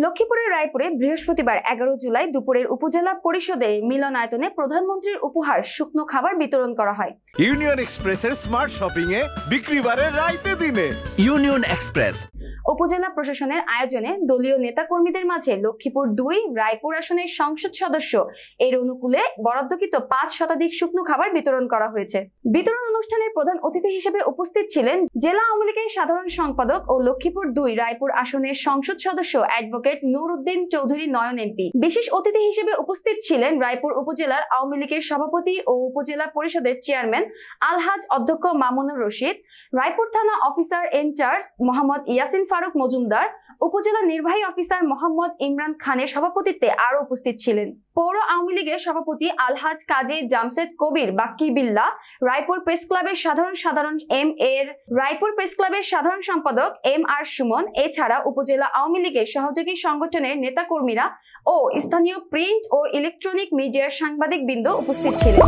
লক্ষ্মীপুরের রায়পুরে বৃহস্পতিবার 11 জুলাই দুপুরের উপজেলা পরিষদের মিলনায়তনে প্রধানমন্ত্রীর উপহার শুকনো খাবার বিতরণ করা হয়। ইউনিয়ন এক্সপ্রেসের স্মার্ট শপিং এ বিক্রি বাড়ে রাইতে দিনে। ইউনিয়ন এক্সপ্রেস উপজেলা প্রশাসনের আয়োজনে দলীয় নেতাকর্মীদের মাঝে লক্ষ্মীপুর 2 রায়পুর আসনের সংসদ সদস্য এর অনুকূলে বরাদ্দকৃত 5 শতাধিক শুকনো খাবার বিতরণ করা হয়েছে। বিতরণ অনুষ্ঠানের প্রধান অতিথি হিসেবে উপস্থিত ছিলেন জেলা আওয়ামী লীগের সাধারণ সম্পাদক ও লক্ষ্মীপুর 2 রায়পুর আসনের সংসদ সদস্য অ্যাডভোকেট নুর উদ্দিন চৌধুরী নয়ন এমপি। বিশেষ অতিথি হিসেবে উপস্থিত ছিলেন রায়পুর উপজেলার আওয়ামী লীগের সভাপতি ও উপজেলা পরিষদের চেয়ারম্যান আলহাজ অধ্যক্ষ মামুনুর রশিদ, রায়পুর থানা অফিসার ইনচার্জ মোহাম্মদ ইয়াসিন ফারুক মজুমদার, উপজেলা নির্বাহী অফিসার মোহাম্মদ ইমরান খানের সভাপতিত্বে আরো উপস্থিত ছিলেন পৌর আওয়ামী লীগের সভাপতি আলহাজ কাজী জামশেদ কবির বাক্কি বিল্লাহ, রায়পুর প্রেস ক্লাবের সাধারণ সম্পাদক এম আর সুমন, এছাড়া উপজেলা আওয়ামী লীগের সহযোগী সংগঠনের নেতাকর্মীরা ও স্থানীয় প্রিন্ট ও ইলেকট্রনিক মিডিয়ার সাংবাদিকবৃন্দ উপস্থিত ছিলেন।